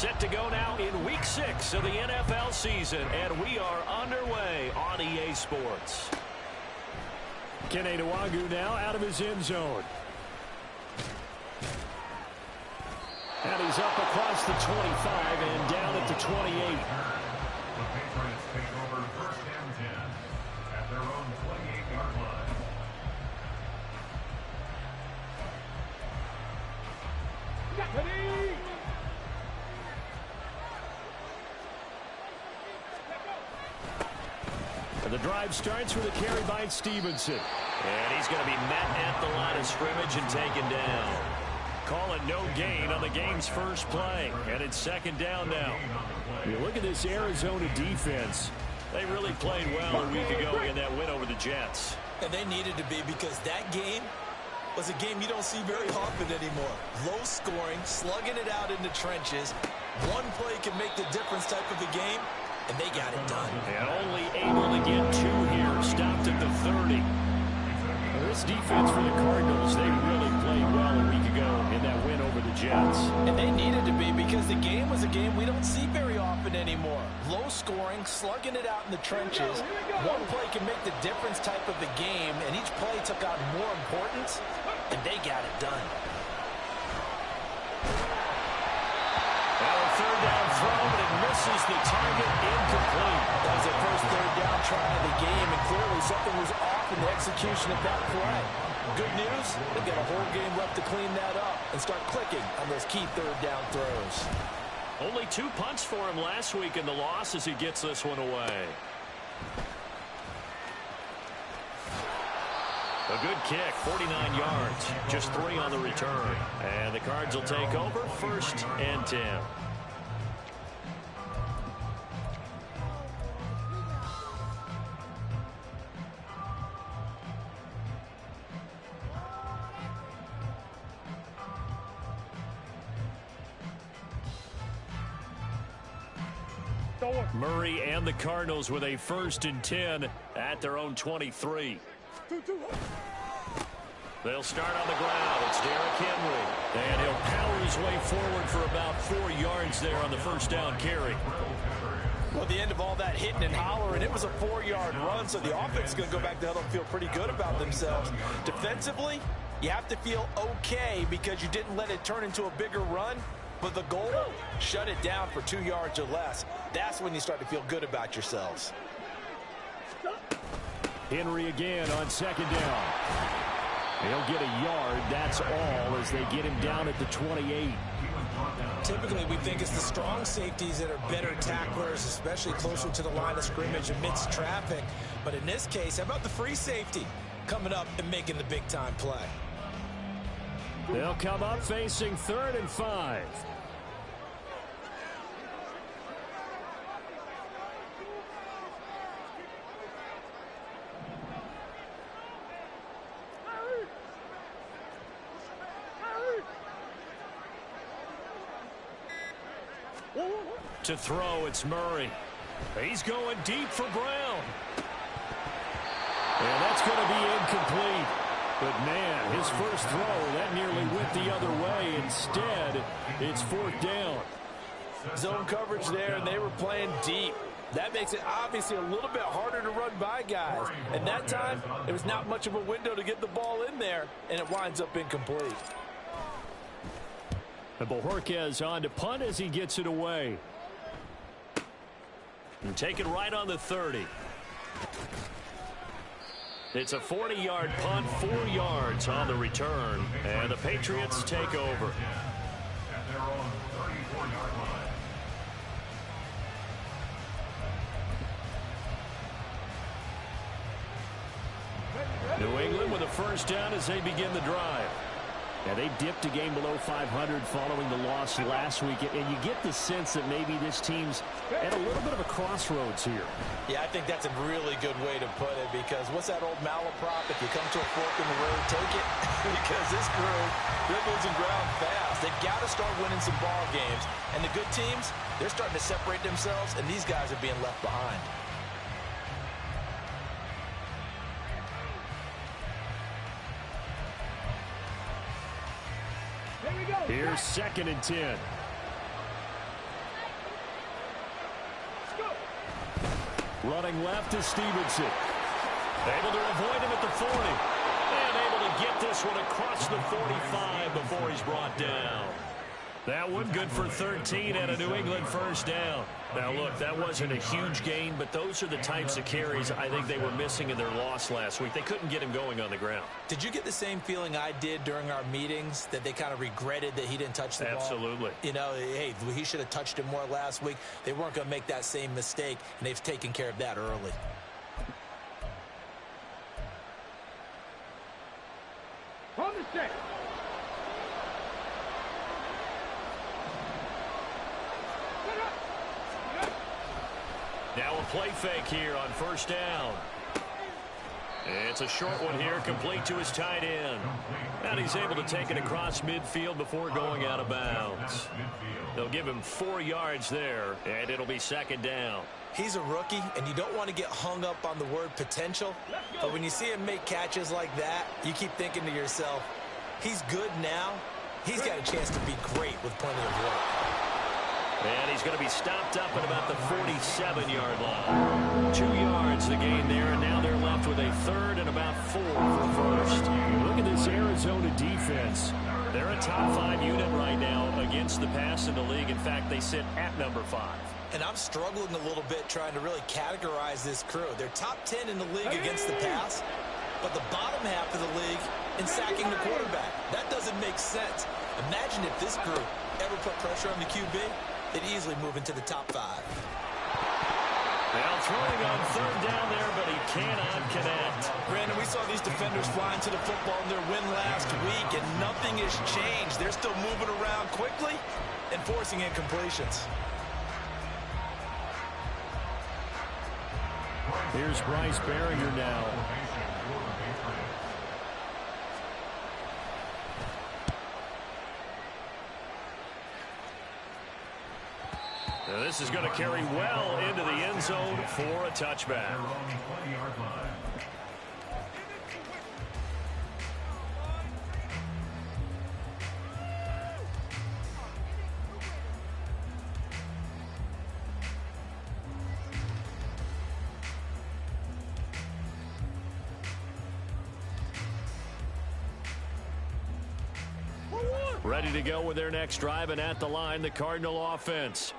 Set to go now in Week 6 of the NFL season, and we are underway on EA Sports. Kene Nwangwu now out of his end zone. And he's up across the 25 and down at the 28. The Patriots take over first and 10 at their own 28-yard line. And the drive starts with a carry by Stevenson. And he's going to be met at the line of scrimmage and taken down. Call it no gain on the game's first play. And it's second down now. You look at this Arizona defense. They really played well a week ago in that win over the Jets. And they needed to be, because that game was a game you don't see very often anymore. Low scoring, slugging it out in the trenches. One play can make the difference type of a game, and they got it done. And only able to get two here. Stopped at the 30. Well, this defense for the Cardinals, they really played well a week ago in that win over the Jets. And they needed to be, because the game was a game we don't see very often anymore. Low scoring, slugging it out in the trenches. One play can make the difference type of the game, and each play took on more importance, and they got it done. Now a third down throw, but it misses the target, incomplete. That was their first third down try of the game, and clearly something was off in the execution of that play. Good news, they've got a whole game left to clean that up and start clicking on those key third down throws. Only 2 punts for him last week in the loss as he gets this one away. A good kick, 49 yards, just 3 on the return. And the Cards will take over, first and 10. Murray and the Cardinals with a first and 10 at their own 23. They'll start on the ground. It's Derrick Henry. And he'll power his way forward for about 4 yards there on the first down carry. Well, the end of all that hitting and hollering, it was a 4-yard run, so the offense is going to go back to hell and feel pretty good about themselves. Defensively, you have to feel okay because you didn't let it turn into a bigger run. But the goal, shut it down for 2 yards or less. That's when you start to feel good about yourselves. Henry again on second down. He'll get a yard, that's all, as they get him down at the 28. Typically, we think it's the strong safeties that are better tacklers, especially closer to the line of scrimmage amidst traffic. But in this case, how about the free safety coming up and making the big-time play? They'll come up facing 3rd and 5. To throw, it's Murray. He's going deep for Brown. And that's going to be incomplete. But, man, his first throw, that nearly went the other way. Instead, it's 4th down. Zone coverage there, and they were playing deep. That makes it obviously a little bit harder to run by guys. And that time, there was not much of a window to get the ball in there, and it winds up incomplete. And Bojorquez on to punt as he gets it away. And take it right on the 30. It's a 40-yard punt, 4 yards on the return. And the Patriots take over. At their own 34-yard line. New England with a first down as they begin the drive. Yeah, they dipped a game below 500 following the loss last week, and you get the sense that maybe this team's at a little bit of a crossroads here. Yeah, I think that's a really good way to put it, because what's that old malaprop? If you come to a fork in the road, take it. Because this crew, they're losing ground fast. They've got to start winning some ball games. And the good teams, they're starting to separate themselves, and these guys are being left behind. Here's 2nd and 10. Running left is Stevenson. Able to avoid him at the 40. And able to get this one across the 45 before he's brought down. That one good for 13 and a New England first down. Now, look, that wasn't a huge gain, but those are the types of carries I think they were missing in their loss last week. They couldn't get him going on the ground. Did you get the same feeling I did during our meetings, that they kind of regretted that he didn't touch the ball? Absolutely. You know, hey, he should have touched it more last week. They weren't going to make that same mistake, and they've taken care of that early. On the stick. Now a play fake here on first down. It's a short one here, complete to his tight end. And he's able to take it across midfield before going out of bounds. They'll give him 4 yards there, and it'll be second down. He's a rookie, and you don't want to get hung up on the word potential. But when you see him make catches like that, you keep thinking to yourself, he's good now. He's got a chance to be great with plenty of work. And he's going to be stopped up at about the 47-yard line. 2 yards the gain there, and now they're left with a third and about 4 for first. Look at this Arizona defense. They're a top 5 unit right now against the pass in the league. In fact, they sit at number 5. And I'm struggling a little bit trying to really categorize this crew. They're top 10 in the league against the pass, but the bottom half of the league in sacking the quarterback. That doesn't make sense. Imagine if this group ever put pressure on the QB, they'd easily move into the top 5. Now throwing on third down there, but he cannot connect. Brandon, we saw these defenders flying to the football in their win last week, and nothing has changed. They're still moving around quickly and forcing incompletions. Here's Bryce Baringer now. Now this is going to carry well into the end zone for a touchback. Ready to go with their next drive, and at the line, the Cardinal offense.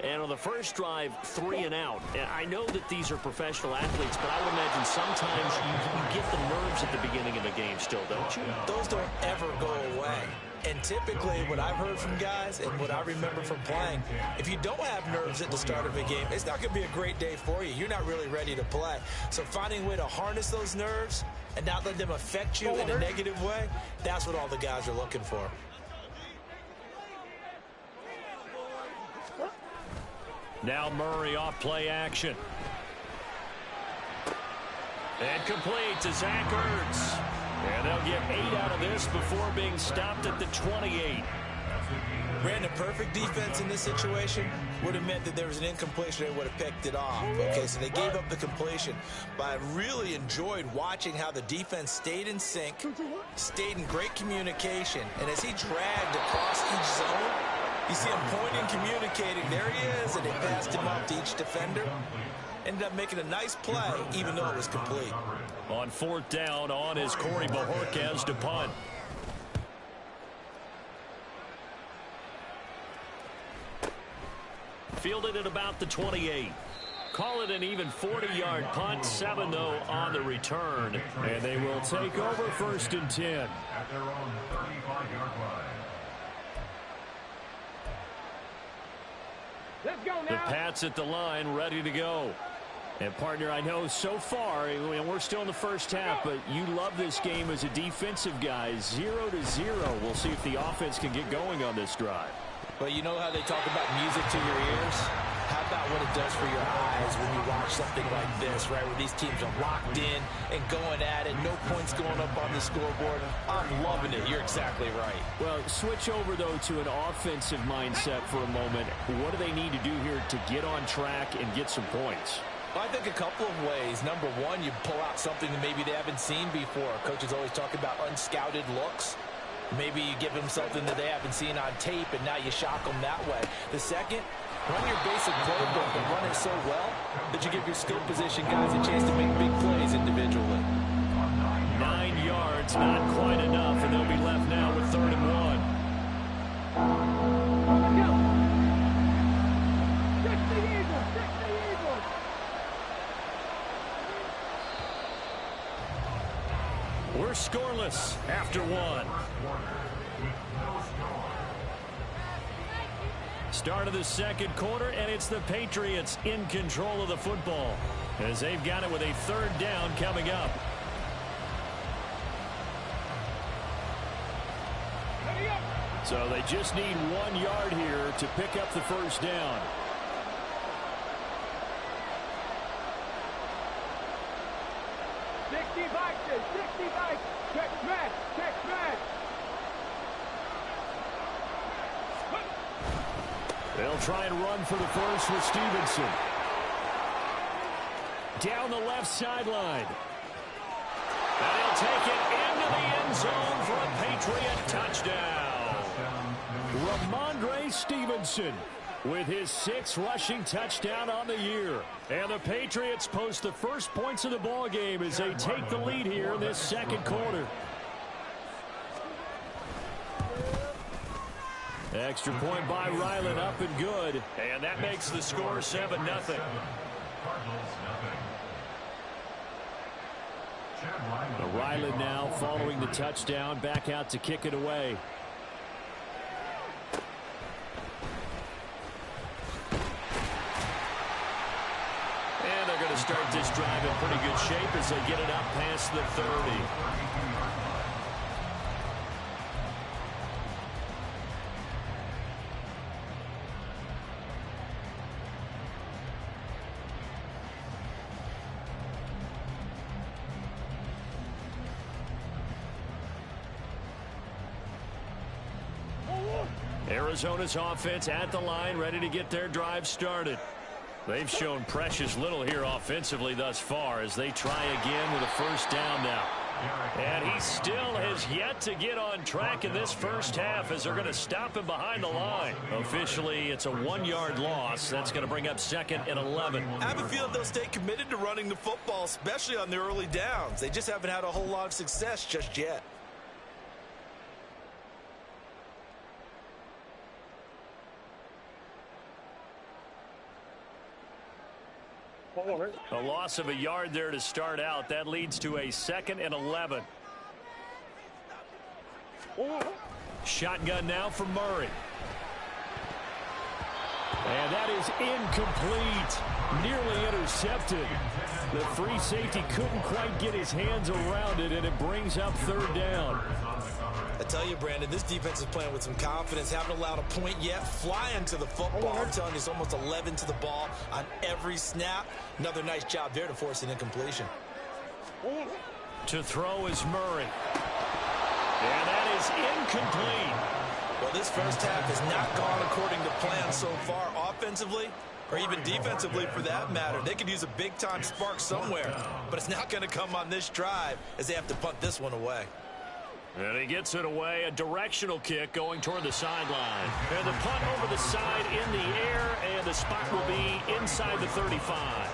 And on the first drive, 3 and out. And I know that these are professional athletes, but I would imagine sometimes you get the nerves at the beginning of a game still, don't you? Those don't ever go away. And typically what I've heard from guys and what I remember from playing, if you don't have nerves at the start of a game, it's not going to be a great day for you. You're not really ready to play. So finding a way to harness those nerves and not let them affect you in a negative way, that's what all the guys are looking for. Now Murray off play action. And complete to Zach Ertz. And they'll get 8 out of this before being stopped at the 28. Brandon, perfect defense in this situation would have meant that there was an incompletion. They would have picked it off. Okay, so they gave up the completion. But I really enjoyed watching how the defense stayed in sync, stayed in great communication. And as he dragged across each zone, you see him pointing, communicating. There he is, and they passed him off to each defender. Ended up making a nice play, even though it was complete. On 4th down, on is Corey Bojorquez to punt. Fielded at about the 28. Call it an even 40-yard punt. 7, though, on the return. And they will take over 1st and 10. At their own 35-yard line. Let's go The now. Pats at the line, ready to go. And, partner, I know so far, and we're still in the first half, but you love this game as a defensive guy. 0-0. We'll see if the offense can get going on this drive. Well, you know how they talk about music to your ears? How about what it does for your eyes when you watch something like this, right, where these teams are locked in and going at it, no points going up on the scoreboard? I'm loving it. You're exactly right. Well, switch over, though, to an offensive mindset for a moment. What do they need to do here to get on track and get some points? Well, I think a couple of ways. Number one, you pull out something that maybe they haven't seen before. Coaches always talk about unscouted looks. Maybe you give them something that they haven't seen on tape, and now you shock them that way. The second, Run your basic playbook and run it so well that you give your skill position guys a chance to make big plays individually. 9 yards, not quite enough, and they'll be left now with 3rd and 1. Check the Eagles! Check the Eagles! We're scoreless after 1. Start of the 2nd quarter, and it's the Patriots in control of the football as they've got it with a 3rd down coming up. So they just need 1 yard here to pick up the 1st down. Check smash! Check smash! They'll try and run for the 1st with Stevenson. Down the left sideline. And he'll take it into the end zone for a Patriot touchdown. Ramondre Stevenson with his 6th rushing touchdown on the year. And the Patriots post the first points of the ball game as they take the lead here in this 2nd quarter. Extra point by Ryland, up and good. And that makes the score 7-0. Ryland now following the touchdown, back out to kick it away. And they're going to start this drive in pretty good shape as they get it up past the 30. Arizona's offense at the line, ready to get their drive started. They've shown precious little here offensively thus far as they try again with a 1st down now. And he still has yet to get on track in this 1st half as they're going to stop him behind the line. Officially, it's a 1-yard loss. That's going to bring up 2nd and 11. I have a feeling they'll stay committed to running the football, especially on their early downs. They just haven't had a whole lot of success just yet. A loss of a yard there to start out. That leads to a 2nd and 11. Shotgun now for Murray. And that is incomplete. Nearly intercepted. The free safety couldn't quite get his hands around it, and it brings up 3rd down. I tell you, Brandon, this defense is playing with some confidence. Haven't allowed a point yet. Flying to the football. I'm telling you, it's almost 11 to the ball on every snap. Another nice job there to force an incompletion. To throw is Murray. And that is incomplete. Well, this 1st half has not gone according to plan so far offensively, or even defensively for that matter. They could use a big-time spark somewhere, but it's not going to come on this drive as they have to punt this one away. And he gets it away, a directional kick going toward the sideline. And the punt over the side in the air, and the spot will be inside the 35.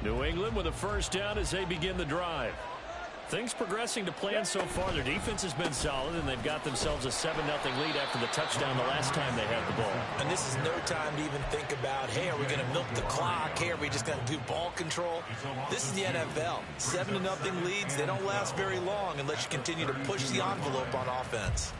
New England with a 1st down as they begin the drive. Things progressing to plan so far. Their defense has been solid, and they've got themselves a 7-0 lead after the touchdown the last time they had the ball. And this is no time to even think about, hey, are we going to milk the clock? Hey, are we just going to do ball control? This is the NFL. 7-0 leads, they don't last very long unless you continue to push the envelope on offense.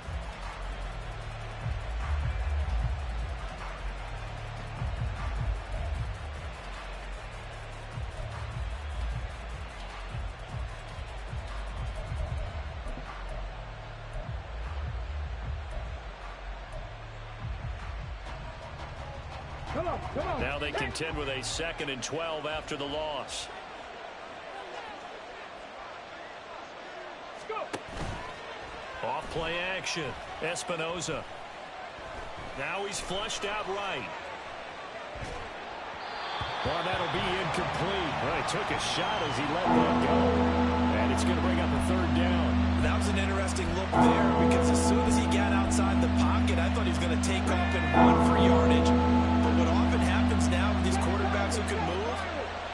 Now they contend with a 2nd and 12 after the loss. Off play action. Espinoza. Now he's flushed out right. Well, that'll be incomplete. Well, he took a shot as he let that go. And it's going to bring up a 3rd down. interesting look there because as soon as he got outside the pocket, I thought he was going to take off and run for yardage. But what often happens now with these quarterbacks who can move,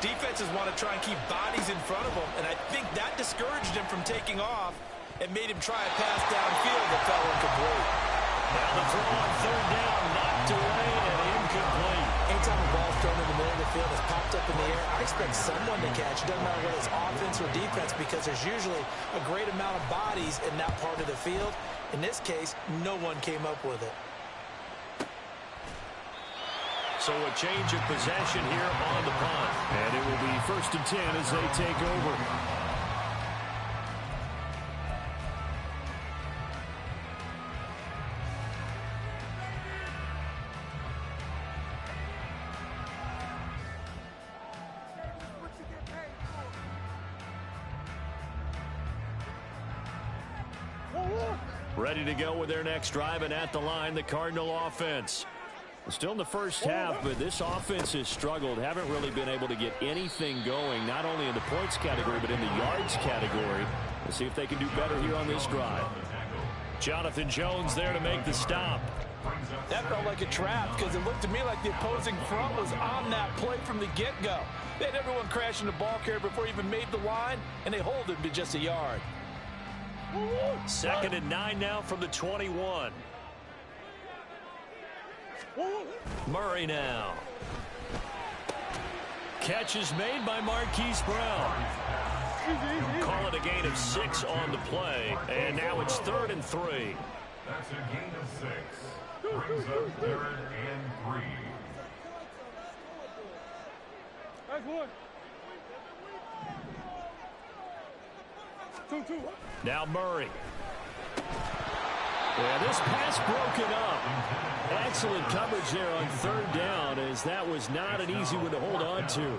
defenses want to try and keep bodies in front of them, and I think that discouraged him from taking off and made him try a pass downfield that fell incomplete. Now the throw on third down, knocked away and incomplete. Anytime a ball's thrown in the middle of the field, it's popped up in the air, I expect someone to catch. It doesn't matter whether it's offense or defense because there's usually a great amount of bodies in that part of the field. In this case, no one came up with it. So a change of possession here on the punt. And it will be 1st and 10 as they take over. Ready to go with their next drive, and at the line, the Cardinal offense. Still in the first half, but this offense has struggled. Haven't really been able to get anything going, not only in the points category, but in the yards category. We'll see if they can do better here on this drive. Jonathan Jones there to make the stop. That felt like a trap because it looked to me like the opposing front was on that play from the get-go. They had everyone crashing the ball carrier before he even made the line, and they hold him to just a yard. 2nd and 9 now from the 21. Murray now. Catch is made by Marquise Brown. Call it a gain of 6 on the play, and now it's 3rd and 3. That's a gain of 6. Brings up 3rd and 3. That's one. 2-2. Now Murray. Yeah, this pass broken up. Excellent coverage there on 3rd down, as that was not an easy one to hold on to.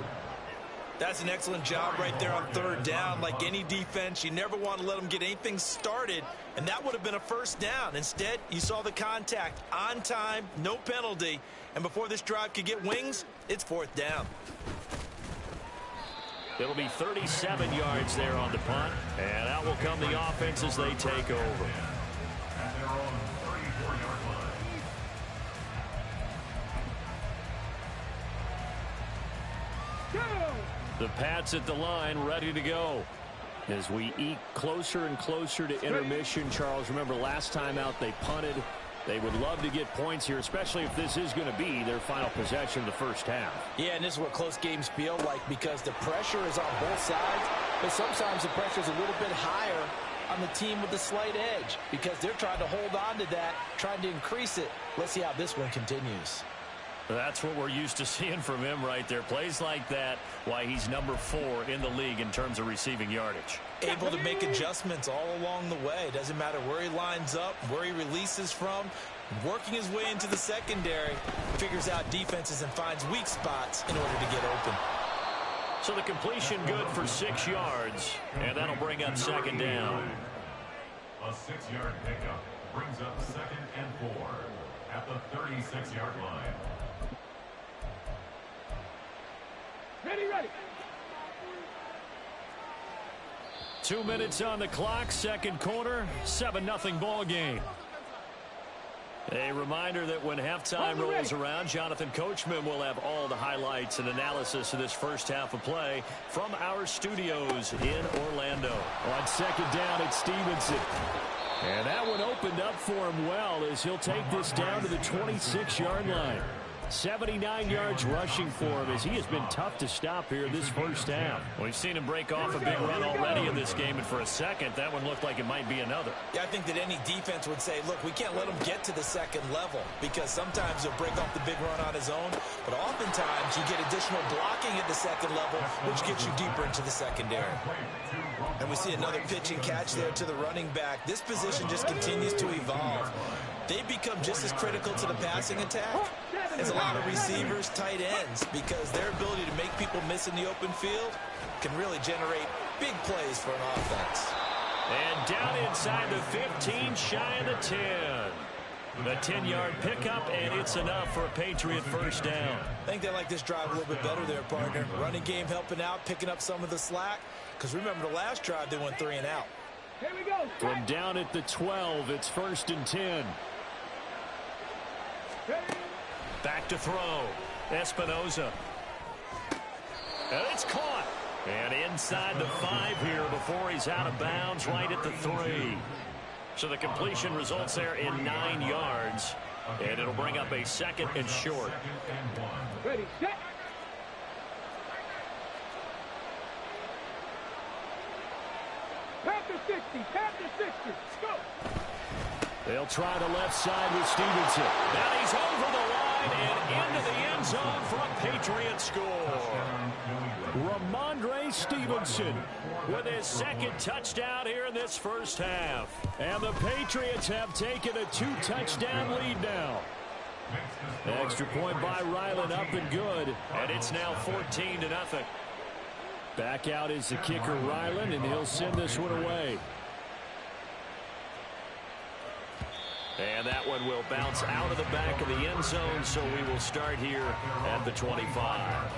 That's an excellent job right there on 3rd down. Like any defense, you never want to let them get anything started, and that would have been a 1st down. Instead, you saw the contact on time, no penalty, and before this drive could get wings, it's 4th down. It'll be 37 yards there on the punt, and out will come the offense as they take over. At their own 34-yard line. The Pats at the line, ready to go. As we eke closer and closer to intermission, Charles, remember last time out they punted. They would love to get points here, especially if this is going to be their final possession of the first half. Yeah, and this is what close games feel like because the pressure is on both sides, but sometimes the pressure is a little bit higher on the team with the slight edge because they're trying to hold on to that, trying to increase it. Let's see how this one continues. That's what we're used to seeing from him right there. Plays like that, why he's number 4 in the league in terms of receiving yardage. Able to make adjustments all along the way. Doesn't matter where he lines up, where he releases from. Working his way into the secondary, figures out defenses and finds weak spots in order to get open. So the completion good for 6 yards, and that'll bring up 2nd down. A 6-yard pickup brings up 2nd and 4 at the 36-yard line. Ready. 2 minutes on the clock, 2nd quarter, 7-0 ball game. A reminder that when halftime rolls around, Jonathan Coachman will have all the highlights and analysis of this first half of play from our studios in Orlando. On 2nd down, it's Stevenson. And that one opened up for him well as he'll take this down to the 26-yard line. 79 yards rushing for him as he has been tough to stop here this first half. We've seen him break off a big run already in this game, and for a second, that one looked like it might be another. Yeah, I think that any defense would say, look, we can't let him get to the 2nd level because sometimes he'll break off the big run on his own, but oftentimes you get additional blocking at the 2nd level, which gets you deeper into the secondary. And we see another pitch and catch there to the running back. This position just continues to evolve. They become just as critical to the passing attack as a lot of receivers, tight ends, because their ability to make people miss in the open field can really generate big plays for an offense. And down inside the 15, shy of the 10. The 10-yard pickup, and it's enough for a Patriot first down. I think they like this drive a little bit better there, partner. Running game helping out, picking up some of the slack. Because remember, the last drive, they went 3 and out. Here we go. From down at the 12, it's 1st and 10. Back to throw. Espinoza. And it's caught. And inside the 5 here before he's out of bounds right at the 3. So the completion results there in 9 yards. And it'll bring up a 2nd and short. Ready, set. Panther 60, Panther 60. Go. They'll try the left side with Stevenson. Now he's over the line and into the end zone for a Patriot score. Ramondre Stevenson With his 2nd touchdown here in this first half. And the Patriots have taken a 2-touchdown lead now. Extra point by Ryland, up and good. And it's now 14-0. Back out is the kicker, Ryland, and he'll send this one away. And that one will bounce out of the back of the end zone, so we will start here at the 25.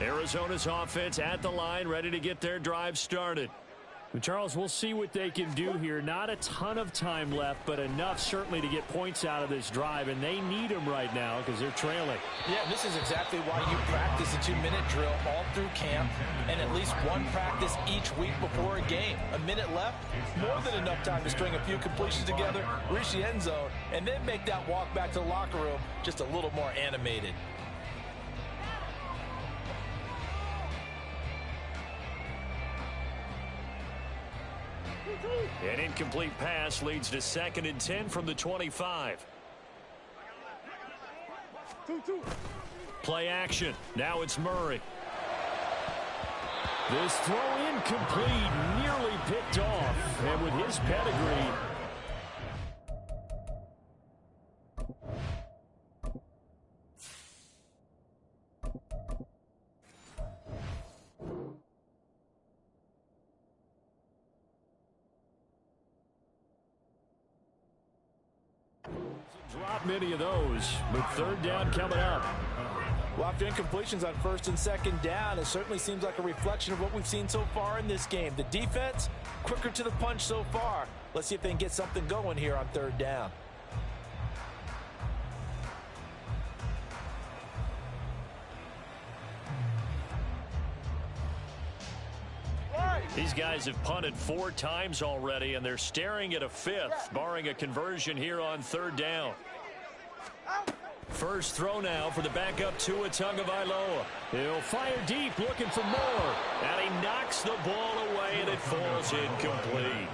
Arizona's offense at the line, ready to get their drive started. Charles, we'll see what they can do here. Not a ton of time left, but enough certainly to get points out of this drive, and they need them right now because they're trailing. Yeah, this is exactly why you practice a 2-minute drill all through camp and at least one practice each week before a game. A minute left, more than enough time to string a few completions together, reach the end zone, and then make that walk back to the locker room just a little more animated. An incomplete pass leads to 2nd and 10 from the 25. 2-2. Play action. Now it's Murray. This throw incomplete, nearly picked off, and with his pedigree, drop many of those, but 3rd down coming up. Well, after incompletions on 1st and 2nd down, it certainly seems like a reflection of what we've seen so far in this game. The defense, quicker to the punch so far. Let's see if they can get something going here on 3rd down. These guys have punted 4 times already, and they're staring at a 5th, barring a conversion here on 3rd down. First throw now for the backup Tua Tagovailoa. He'll fire deep, looking for more. And he knocks the ball away, and it falls incomplete.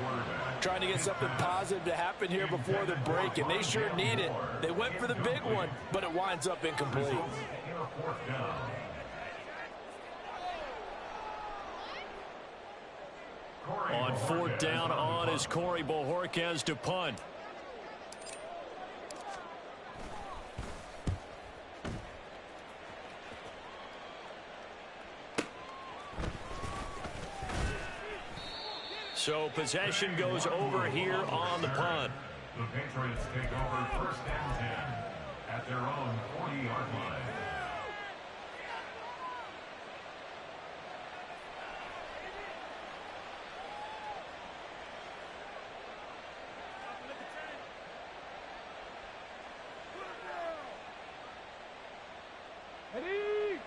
Trying to get something positive to happen here before the break, and they sure need it. They went for the big one, but it winds up incomplete. On 4th down, on is Corey Bojorquez to punt. So possession goes over here on the punt. The Patriots take over 1st and 10 at their own 40-yard line.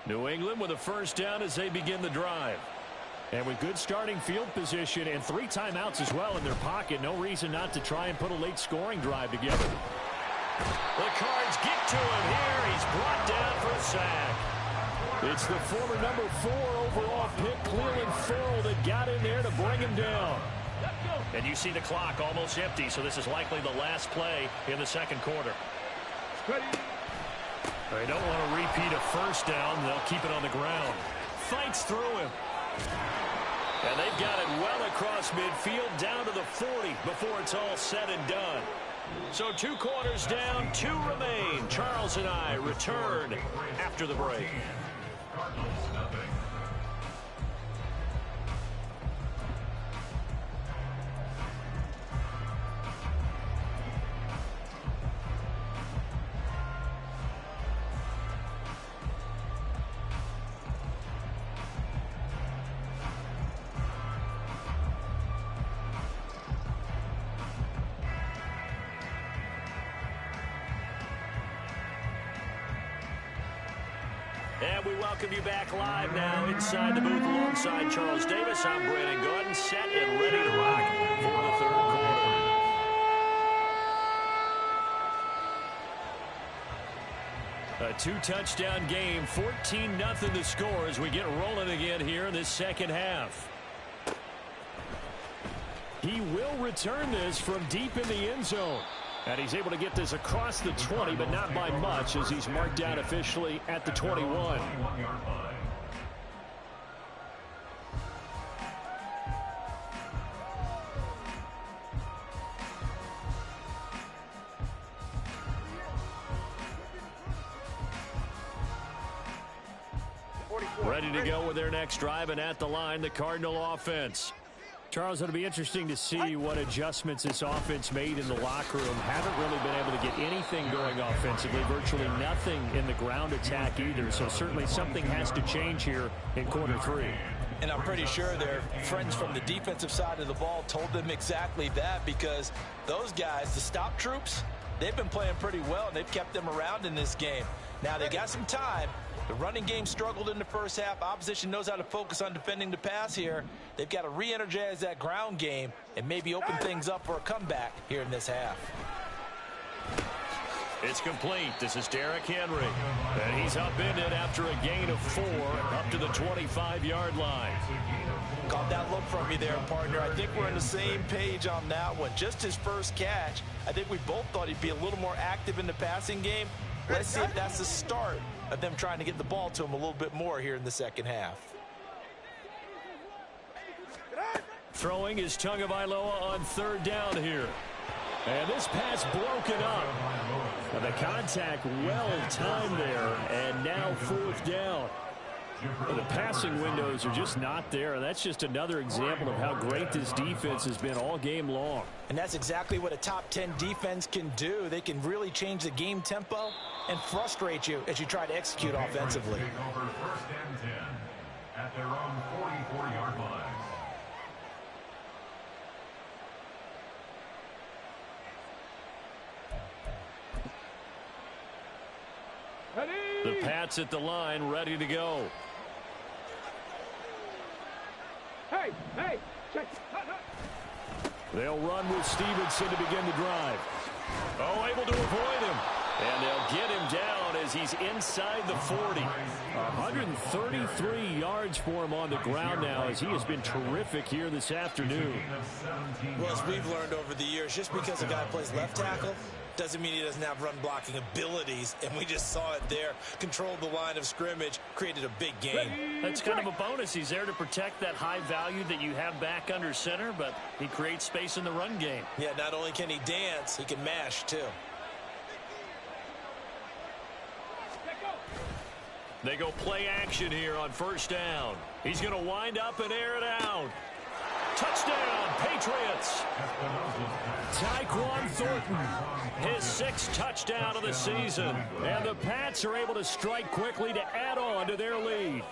New England with a 1st down as they begin the drive. And with good starting field position and 3 timeouts as well in their pocket, no reason not to try and put a late scoring drive together. The Cards get to him here. He's brought down for a sack. It's the former number 4 overall pick, Cleveland Ferrell, that got in there to bring him down. And you see the clock almost empty, so this is likely the last play in the 2nd quarter. Ready. They don't want to repeat a 1st down. They'll keep it on the ground. Fights through him. And they've got it well across midfield down to the 40 before it's all said and done. So 2 quarters down, 2 remain. Charles and I return after the break. And we welcome you back live now inside the booth alongside Charles Davis. I'm Brandon Gaudin, set and ready to rock for the third quarter. A two-touchdown game, 14-0 the score as we get rolling again here in this second half. He will return this from deep in the end zone. And he's able to get this across the 20, but not by much as he's marked down officially at the 21. Ready to go with their next drive, and at the line, the Cardinal offense. Charles, it'll be interesting to see what adjustments this offense made in the locker room. Haven't really been able to get anything going offensively, virtually nothing in the ground attack either. So certainly something has to change here in quarter three. And I'm pretty sure their friends from the defensive side of the ball told them exactly that, because those guys, the stop troops, they've been playing pretty well, and they've kept them around in this game. Now, they got some time. The running game struggled in the first half. Opposition knows how to focus on defending the pass here. They've got to re-energize that ground game and maybe open things up for a comeback here in this half. It's complete. This is Derrick Henry. And he's upended after a gain of 4 up to the 25-yard line. Caught that look from you there, partner. I think we're on the same page on that one. Just his first catch. I think we both thought he'd be a little more active in the passing game. Let's see if that's the start of them trying to get the ball to him a little bit more here in the second half. Throwing is Tagovailoa on third down here. And this pass broken up. And the contact well timed there. And now fourth down. Well, the passing windows are just not there. That's just another example of how great this defense has been all game long. And that's exactly what a top 10 defense can do. They can really change the game tempo and frustrate you as you try to execute offensively. Over first and 10 at their own 44-yard line. The Pats at the line, ready to go. Hey, hey, check. They'll run with Stevenson to begin the drive. Oh, able to avoid him. And they'll get him down as he's inside the 40. 133 yards for him on the ground now as he has been terrific here this afternoon. Well, as we've learned over the years, just because a guy plays left tackle doesn't mean he doesn't have run blocking abilities, and we just saw it there. Controlled the line of scrimmage, created a big game. That's kind of a bonus. He's there to protect that high value that you have back under center, but he creates space in the run game. Yeah, not only can he dance, he can mash too. They go play action here on first down. He's going to wind up and air it out. Touchdown, Patriots. Tyquan Thornton, his 6th touchdown of the season. And the Pats are able to strike quickly to add on to their lead.